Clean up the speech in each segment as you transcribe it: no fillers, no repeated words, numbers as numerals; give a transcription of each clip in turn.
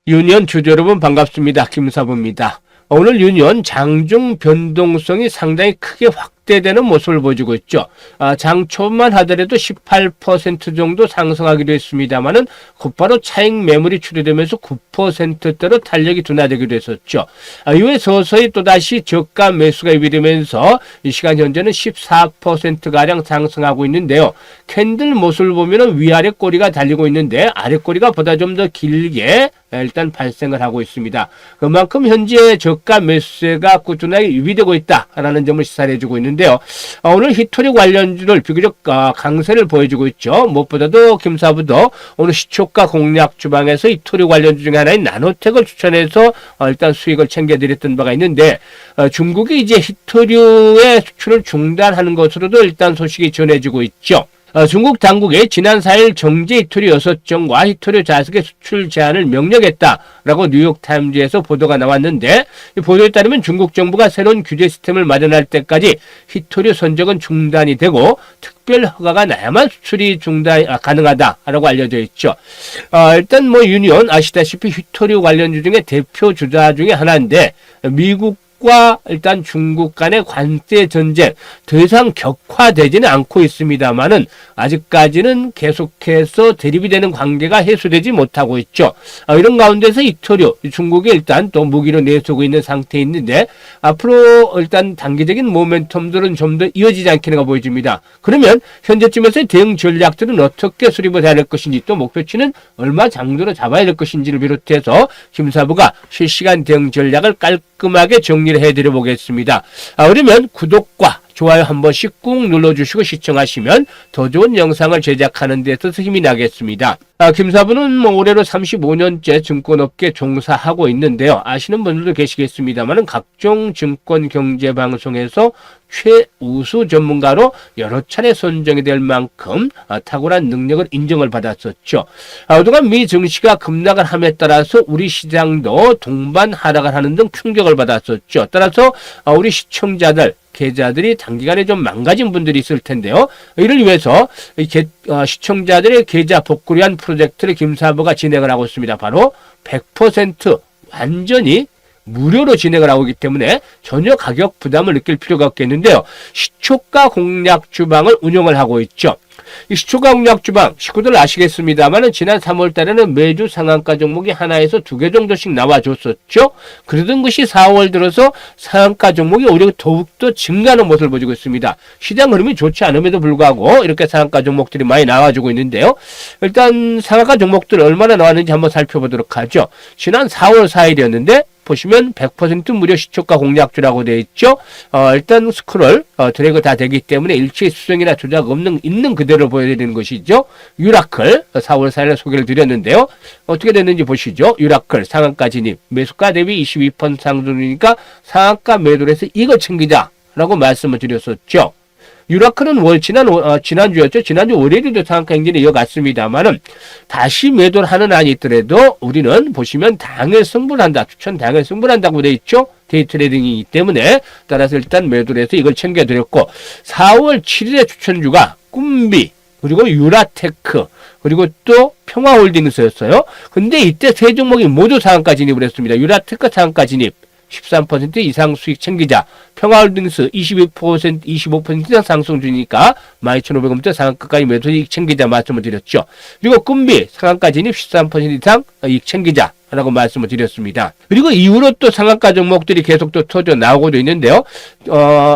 유니온 주주 여러분 반갑습니다. 김사부입니다. 오늘 유니온 장중 변동성이 상당히 크게 확대되는 모습을 보여주고 있죠. 장 초만 하더라도 18% 정도 상승하기도 했습니다만은 곧바로 차익 매물이 출현되면서 9%대로 탄력이 둔화되기도 했었죠. 이후에 서서히 또다시 저가 매수가 유입되면서 이 시간 현재는 14%가량 상승하고 있는데요. 캔들 모습을 보면 위아래 꼬리가 달리고 있는데 아래 꼬리가 보다 좀 더 길게 일단 발생을 하고 있습니다. 그만큼 현재 저가 매수세가 꾸준하게 유입되고 있다라는 점을 시사를 해주고 있는데요. 오늘 히토리 관련주를 비교적 강세를 보여주고 있죠. 무엇보다도 김사부도 오늘 시초가 공략 주방에서 히토리 관련주 중에 하나인 나노텍을 추천해서 일단 수익을 챙겨드렸던 바가 있는데 중국이 이제 히토리의 수출을 중단하는 것으로도 일단 소식이 전해지고 있죠. 중국 당국이 지난 4일 정제 히토리 6종과 히토리 자석의 수출 제한을 명령했다라고 뉴욕타임즈에서 보도가 나왔는데 이 보도에 따르면 중국 정부가 새로운 규제 시스템을 마련할 때까지 히토리 선적은 중단이 되고 특별 허가가 나야만 수출이 가능하다라고 알려져 있죠. 일단 유니온 아시다시피 히토리 관련주 중에 대표 주자 중에 하나인데 미국과 일단 중국 간의 관세 전쟁 더 이상 격화되지는 않고 있습니다만은 아직까지는 계속해서 대립이 되는 관계가 해소되지 못하고 있죠. 이런 가운데서 히토류 중국이 일단 또 무기로 내세우고 있는 상태에 있는데 앞으로 일단 단기적인 모멘텀들은 좀 더 이어지지 않겠는가 보여집니다. 그러면 현재쯤에서의 대응 전략들은 어떻게 수립을 해야 할 것인지 또 목표치는 얼마 장도로 잡아야 될 것인지를 비롯해서 김사부가 실시간 대응 전략을 깔끔하게 정리를 해드려 보겠습니다. 그러면 구독과 좋아요 한 번씩 꾹 눌러주시고 시청하시면 더 좋은 영상을 제작하는 데 있어서 힘이 나겠습니다. 김사부는 올해로 35년째 증권업계 종사하고 있는데요. 아시는 분들도 계시겠습니다만 각종 증권 경제 방송에서 최우수 전문가로 여러 차례 선정이 될 만큼 탁월한 능력을 인정을 받았었죠. 그동안 미 증시가 급락을 함에 따라서 우리 시장도 동반 하락을 하는 등 충격을 받았었죠. 따라서 우리 시청자들 계좌들이 단기간에 좀 망가진 분들이 있을 텐데요. 이를 위해서 시청자들의 계좌 복구를 위한 프로젝트를 김사부가 진행을 하고 있습니다. 바로 100% 완전히 무료로 진행을 하고 있기 때문에 전혀 가격 부담을 느낄 필요가 없겠는데요. 시초가 공략 주방을 운영을 하고 있죠. 이 시초가 공략 주방 식구들 아시겠습니다만은 지난 3월 달에는 매주 상한가 종목이 하나에서 2개 정도씩 나와줬었죠. 그러던 것이 4월 들어서 상한가 종목이 오히려 더욱더 증가하는 모습을 보여주고 있습니다. 시장 흐름이 좋지 않음에도 불구하고 이렇게 상한가 종목들이 많이 나와주고 있는데요. 일단 상한가 종목들 얼마나 나왔는지 한번 살펴보도록 하죠. 지난 4월 4일이었는데 보시면 100% 무료 시초가 공략주라고 되어 있죠. 일단 스크롤 드래그 다 되기 때문에 일체 수정이나 조작 있는 그대로 보여드리는 것이죠. 유라클 4월 4일에 소개를 드렸는데요. 어떻게 됐는지 보시죠. 유라클 상한가 진입 매수가 대비 22% 상승이니까 상한가 매도를 해서 이거 챙기자라고 말씀을 드렸었죠. 유라클은 지난주였죠. 지난주 월요일에도 상한가 행진을 이어갔습니다만은 다시 매도를 하는 한이 있더라도 우리는 보시면 당일 승부를 한다. 추천 당일 승부를 한다고 되어 있죠. 데이 트레이딩이기 때문에 따라서 일단 매도를 해서 이걸 챙겨드렸고 4월 7일에 추천주가 꿈비 그리고 유라테크 그리고 또 평화홀딩스였어요. 근데 이때 세 종목이 모두 상한가 진입을 했습니다. 유라테크 상한가 진입 13% 이상 수익 챙기자. 평화홀딩스 25% 이상 상승 중이니까 12,500원부터 상한가까지 매도 이익 챙기자 말씀을 드렸죠. 그리고 꿈비 상한가 진입 13% 이상 이익 챙기자 라고 말씀을 드렸습니다. 그리고 이후로 또 상한가 종목들이 계속 또 터져 나오고도 있는데요.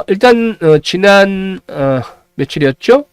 일단 지난 며칠이었죠?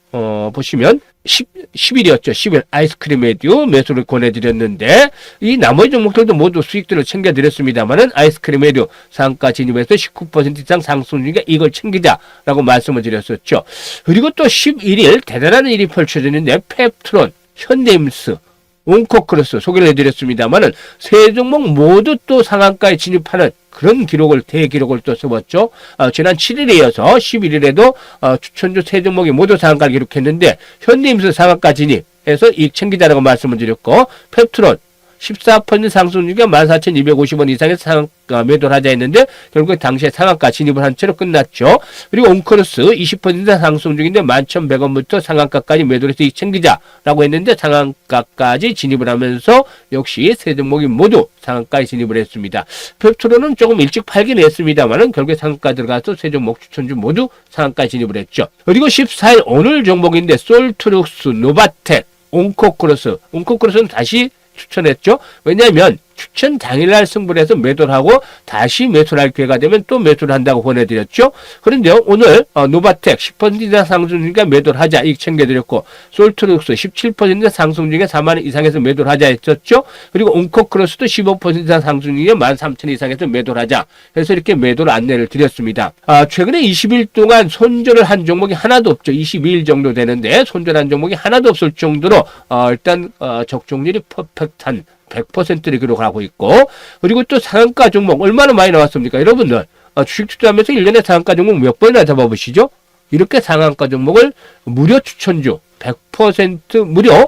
보시면 10일이었죠. 10일 아이스크림 에듀 매수를 권해드렸는데 이 나머지 종목들도 모두 수익들을 챙겨드렸습니다만은 아이스크림 에듀 상한가 진입해서 19% 이상 상승 중이니까 이걸 챙기자라고 말씀을 드렸었죠. 그리고 또 11일 대단한 일이 펼쳐졌는데 펩트론, 현대임스, 온코크로스 소개를 해드렸습니다만은 세 종목 모두 또 상한가에 진입하는 그런 대기록을 또 세웠죠. 지난 7일에 이어서 11일에도 추천주 세 종목이 모두 상한가를 기록했는데 현대임스 상한가 진입해서 이익 챙기자라고 말씀을 드렸고 펩트론 14% 상승 중에 14,250원 이상에서 매도를 하자 했는데 결국 당시에 상한가 진입을 한 채로 끝났죠. 그리고 온크로스 20% 상승 중인데 11,100원부터 상한가까지 매도를 해서 이익 챙기자라고 했는데 상한가까지 진입을 하면서 역시 세 종목이 모두 상한가에 진입을 했습니다. 펩트로는 조금 일찍 팔긴 했습니다만은 결국에 상한가 들어가서 세 종목 추천주 모두 상한가에 진입을 했죠. 그리고 14일 오늘 종목인데 솔트룩스, 노바텍, 온코크로스는 다시 추천했죠. 왜냐하면 추천 당일날 승부를 해서 매도를 하고 다시 매수를 할 기회가 되면 또 매수를 한다고 보내드렸죠. 그런데 오늘 노바텍 10% 이상 상승 중에 매도를 하자 이익 챙겨드렸고 솔트룩스 17% 상승 중에 4만원 이상에서 매도를 하자 했었죠. 그리고 온코크로스도 15% 이상 상승 중에 13,000원 이상에서 매도를 하자 해서 이렇게 매도를 안내를 드렸습니다. 최근에 20일 동안 손절을 한 종목이 하나도 없죠. 22일 정도 되는데 손절한 종목이 하나도 없을 정도로 일단 적중률이 퍼펙트한 100%를 기록을 하고 있고, 그리고 또 상한가 종목 얼마나 많이 나왔습니까? 여러분들 주식 투자하면서 1년에 상한가 종목 몇 번이나 잡아보시죠? 이렇게 상한가 종목을 무료 추천주 100% 무료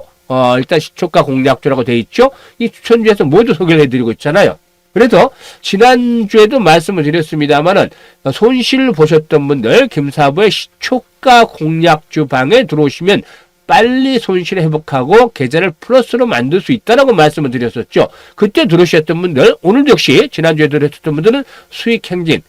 일단 시초가 공략주라고 되어 있죠. 이 추천주에서 모두 소개를 해드리고 있잖아요. 그래서 지난주에도 말씀을 드렸습니다만은 손실 보셨던 분들 김사부의 시초가 공략주 방에 들어오시면 빨리 손실을 회복하고 계좌를 플러스로 만들 수 있다라고 말씀을 드렸었죠. 그때 들으셨던 분들, 오늘도 역시 지난주에 들으셨던 분들은 수익 행진을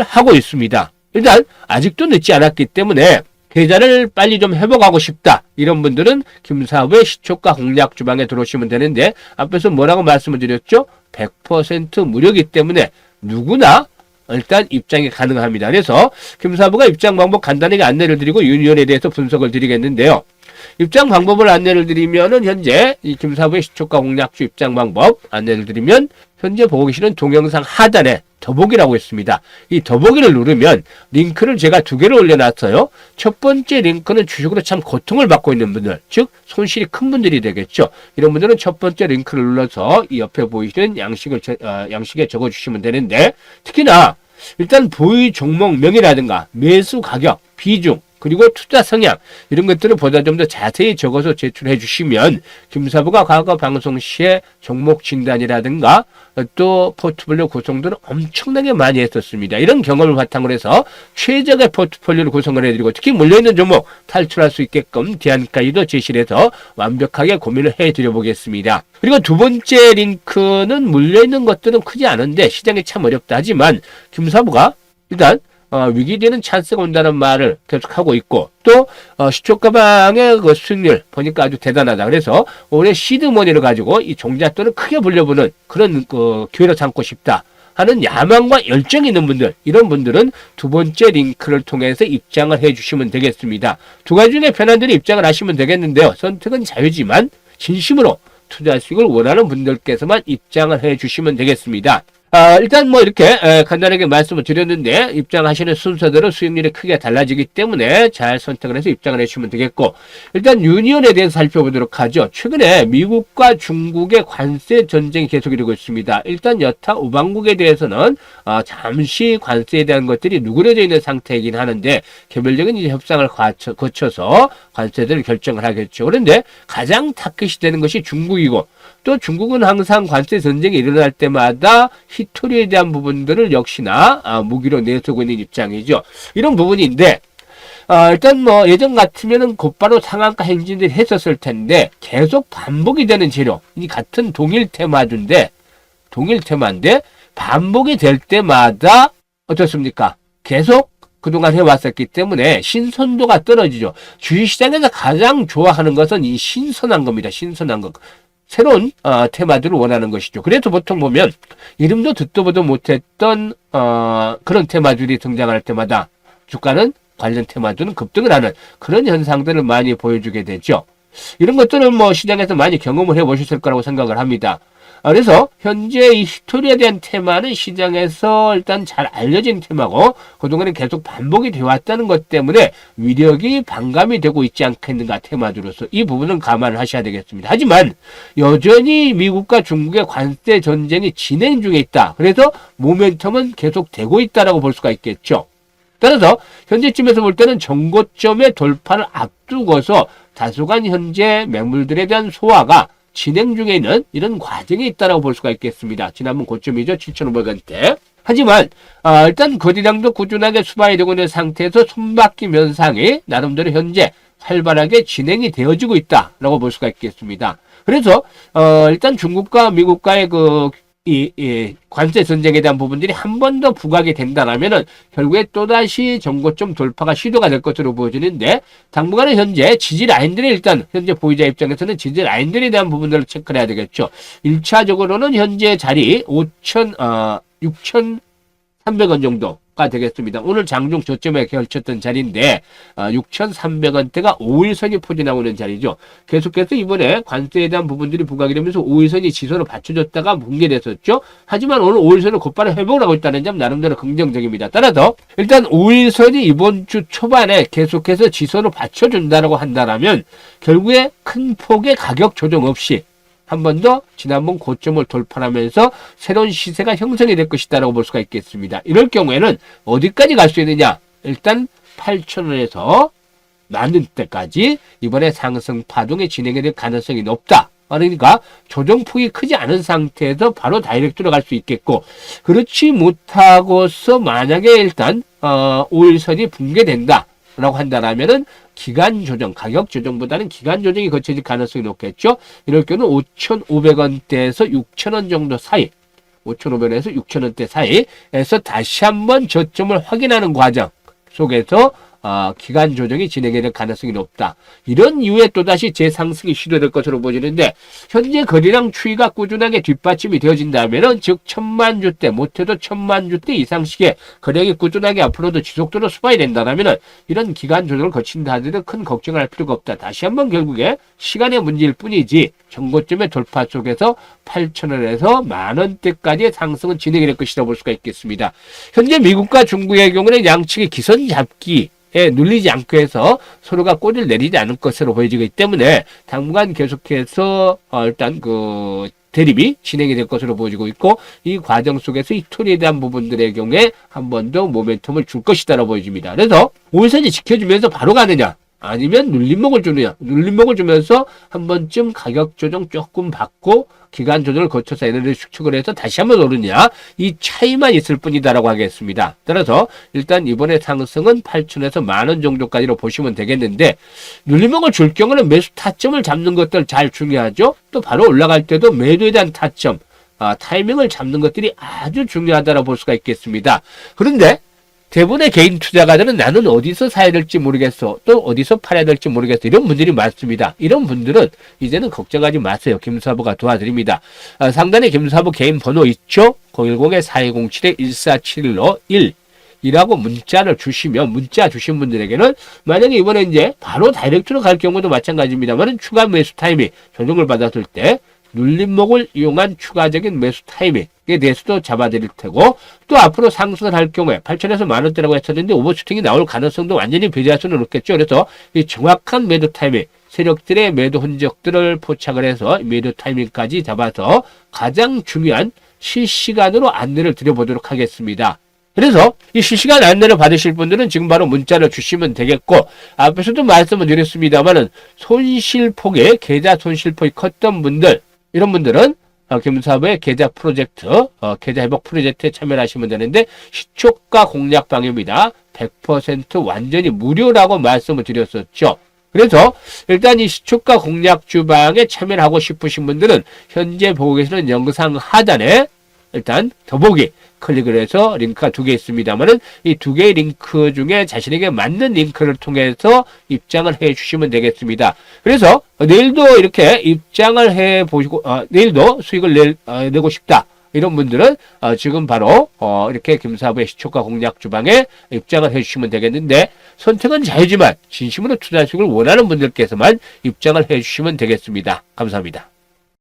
하고 있습니다. 일단 아직도 늦지 않았기 때문에 계좌를 빨리 좀 회복하고 싶다 이런 분들은 김사부의 시초가 공략 주방에 들어오시면 되는데, 앞에서 뭐라고 말씀을 드렸죠? 100% 무료이기 때문에 누구나 일단 입장이 가능합니다. 그래서 김사부가 입장 방법 간단하게 안내를 드리고 유니온에 대해서 분석을 드리겠는데요. 입장 방법을 안내를 드리면은 현재 이 김사부의 시초가 공략주 입장 방법 안내를 드리면 현재 보고 계시는 동영상 하단에 더보기라고 있습니다. 이 더보기를 누르면 링크를 제가 2개를 올려놨어요. 첫 번째 링크는 주식으로 참 고통을 받고 있는 분들, 즉 손실이 큰 분들이 되겠죠. 이런 분들은 첫 번째 링크를 눌러서 이 옆에 보이시는 양식에 적어주시면 되는데, 특히나 일단 보유 종목명이라든가 매수 가격, 비중, 그리고 투자 성향 이런 것들을 보다 좀 더 자세히 적어서 제출해 주시면 김사부가 과거 방송 시에 종목 진단이라든가 또 포트폴리오 구성들을 엄청나게 많이 했었습니다. 이런 경험을 바탕으로 해서 최적의 포트폴리오를 구성을 해드리고 특히 물려있는 종목 탈출할 수 있게끔 대안가이도 제시를 해서 완벽하게 고민을 해드려 보겠습니다. 그리고 두 번째 링크는 물려있는 것들은 크지 않은데 시장이 참 어렵다 하지만 김사부가 일단 위기되는 찬스가 온다는 말을 계속하고 있고, 또 시초가방의 그 수익률 보니까 아주 대단하다. 그래서 올해 시드머니를 가지고 이 종잣돈을 크게 불려보는 그런 기회를 삼고 싶다 하는 야망과 열정이 있는 분들, 이런 분들은 두 번째 링크를 통해서 입장을 해주시면 되겠습니다. 두 가지 중에 편한 대로 입장을 하시면 되겠는데요. 선택은 자유지만 진심으로 투자 수익을 원하는 분들께서만 입장을 해주시면 되겠습니다. 일단 이렇게 간단하게 말씀을 드렸는데, 입장하시는 순서대로 수익률이 크게 달라지기 때문에 잘 선택을 해서 입장을 해주시면 되겠고, 일단 유니온에 대해서 살펴보도록 하죠. 최근에 미국과 중국의 관세 전쟁이 계속 이루고 있습니다. 일단 여타 우방국에 대해서는 잠시 관세에 대한 것들이 누그러져 있는 상태이긴 하는데 개별적인 이제 협상을 거쳐서 관세들을 결정을 하겠죠. 그런데 가장 타깃이 되는 것이 중국이고, 또 중국은 항상 관세 전쟁이 일어날 때마다 히토리에 대한 부분들을 역시나 무기로 내세우고 있는 입장이죠. 이런 부분인데 일단 예전 같으면은 곧바로 상한가 행진을 했었을 텐데 계속 반복이 되는 재료, 이 같은 동일 테마인데 반복이 될 때마다 어떻습니까? 계속 그동안 해왔었기 때문에 신선도가 떨어지죠. 주식시장에서 가장 좋아하는 것은 이 신선한 겁니다. 신선한 것. 새로운 테마들을 원하는 것이죠. 그래서 보통 보면 이름도 듣도 보도 못했던 그런 테마들이 등장할 때마다 주가는 관련 테마들은 급등을 하는 그런 현상들을 많이 보여주게 되죠. 이런 것들은 시장에서 많이 경험을 해보셨을 거라고 생각을 합니다. 그래서 현재 이 히토리에 대한 테마는 시장에서 일단 잘 알려진 테마고 그동안에 계속 반복이 되어 왔다는 것 때문에 위력이 반감이 되고 있지 않겠는가, 테마들로서. 이 부분은 감안을 하셔야 되겠습니다. 하지만 여전히 미국과 중국의 관세 전쟁이 진행 중에 있다. 그래서 모멘텀은 계속 되고 있다라고 볼 수가 있겠죠. 따라서 현재쯤에서 볼 때는 정고점의 돌파를 앞두고서 다소간 현재 매물들에 대한 소화가 진행 중에 있는 이런 과정이 있다고 볼 수가 있겠습니다. 지난번 고점이죠. 7,500원대. 하지만 일단 거래량도 꾸준하게 수반이 되고 있는 상태에서 손바뀜 현상이 나름대로 현재 활발하게 진행이 되어지고 있다라고 볼 수가 있겠습니다. 그래서 일단 중국과 미국과의 관세 전쟁에 대한 부분들이 한 번 더 부각이 된다라면은 결국에 또다시 정고점 돌파가 시도가 될 것으로 보여지는데, 당분간은 현재 지지 라인들이 일단 현재 보유자 입장에서는 지지 라인들에 대한 부분들을 체크를 해야 되겠죠. 1차적으로는 현재 자리 6,300원 정도가 되겠습니다. 오늘 장중 저점에 걸쳤던 자리인데 6,300원대가 5일선이 포진하고 있는 자리죠. 계속해서 이번에 관세에 대한 부분들이 부각이 되면서 5일선이 지선을 받쳐줬다가 붕괴됐었죠. 하지만 오늘 5일선을 곧바로 회복을 하고 있다는 점 나름대로 긍정적입니다. 따라서 일단 5일선이 이번 주 초반에 계속해서 지선을 받쳐준다고 한다면 결국에 큰 폭의 가격 조정 없이 한 번 더 지난번 고점을 돌파하면서 새로운 시세가 형성이 될 것이다라고 볼 수가 있겠습니다. 이럴 경우에는 어디까지 갈 수 있느냐? 일단 8,000원에서 10,000원대까지 이번에 상승 파동이 진행이 될 가능성이 높다. 그러니까 조정폭이 크지 않은 상태에서 바로 다이렉트로 갈 수 있겠고, 그렇지 못하고서 만약에 일단 5일선이 붕괴된다 라고 한다라면은 기간 조정, 가격 조정보다는 기간 조정이 거쳐질 가능성이 높겠죠. 이럴 경우는 5,500원대에서 6,000원 정도 사이, 5,500원에서 6,000원대 사이에서 다시 한번 저점을 확인하는 과정 속에서 기간 조정이 진행이 될 가능성이 높다. 이런 이후에 또다시 재상승이 시도될 것으로 보이는데, 현재 거래량 추이가 꾸준하게 뒷받침이 되어진다면, 즉 1,000만 주대, 못해도 1,000만 주대 이상씩의 거래량이 꾸준하게 앞으로도 지속적으로 수반이 된다면 이런 기간 조정을 거친다 하더라도 큰 걱정을 할 필요가 없다. 다시 한번 결국에 시간의 문제일 뿐이지 정고점의 돌파 속에서 8,000원에서 10,000원대까지의 상승은 진행이 될 것이라고 볼 수가 있겠습니다. 현재 미국과 중국의 경우는 양측의 기선 잡기 눌리지 않고 해서 서로가 꼬리를 내리지 않을 것으로 보여지기 때문에 당분간 계속해서 일단 대립이 진행이 될 것으로 보여지고 있고, 이 과정 속에서 이 툴에 대한 부분들의 경우에 한 번 더 모멘텀을 줄 것이다라고 보여집니다. 그래서 5일선이 지켜주면서 바로 가느냐, 아니면 눌림목을 주느냐, 눌림목을 주면서 한 번쯤 가격 조정 조금 받고 기간 조정을 거쳐서 에너지를 축축을 해서 다시 한번 오르냐, 이 차이만 있을 뿐이다라고 하겠습니다. 따라서 일단 이번에 상승은 8,000원에서 10,000원 정도까지로 보시면 되겠는데, 눌림목을 줄 경우는 매수 타점을 잡는 것들 잘 중요하죠. 또 바로 올라갈 때도 매도에 대한 타점, 타이밍을 잡는 것들이 아주 중요하다고 볼 수가 있겠습니다. 그런데 대부분의 개인 투자가들은 나는 어디서 사야 될지 모르겠어, 또 어디서 팔아야 될지 모르겠어, 이런 분들이 많습니다. 이런 분들은 이제는 걱정하지 마세요. 김사부가 도와드립니다. 상단에 김사부 개인 번호 있죠? 010-4207-1471로 1이라고 문자를 주시면, 문자 주신 분들에게는 만약에 이번에 이제 바로 다이렉트로 갈 경우도 마찬가지입니다만 추가 매수 타이밍 조정을 받았을 때 눌림목을 이용한 추가적인 매수 타이밍에 대해서도 잡아드릴 테고, 또 앞으로 상승을 할 경우에 8,000원에서 10,000원대라고 했었는데 오버슈팅이 나올 가능성도 완전히 배제할 수는 없겠죠. 그래서 이 정확한 매도 타이밍, 세력들의 매도 흔적들을 포착을 해서 매도 타이밍까지 잡아서 가장 중요한 실시간으로 안내를 드려보도록 하겠습니다. 그래서 이 실시간 안내를 받으실 분들은 지금 바로 문자를 주시면 되겠고, 앞에서도 말씀을 드렸습니다만은 손실폭에, 계좌 손실폭이 컸던 분들, 이런 분들은 김사부의 계좌 프로젝트, 계좌 회복 프로젝트에 참여를 하시면 되는데, 시초가 공략 방입니다. 100% 완전히 무료라고 말씀을 드렸었죠. 그래서 일단 이 시초가 공략 주방에 참여를 하고 싶으신 분들은 현재 보고 계시는 영상 하단에 일단 더보기 클릭을 해서 링크가 2개 있습니다만은 이 2개의 링크 중에 자신에게 맞는 링크를 통해서 입장을 해 주시면 되겠습니다. 그래서 내일도 이렇게 입장을 해 보시고, 내일도 수익을 내고 싶다, 이런 분들은 지금 바로 이렇게 김사부의 시초가 공략 주방에 입장을 해 주시면 되겠는데, 선택은 자유지만 진심으로 투자 수익을 원하는 분들께서만 입장을 해 주시면 되겠습니다. 감사합니다.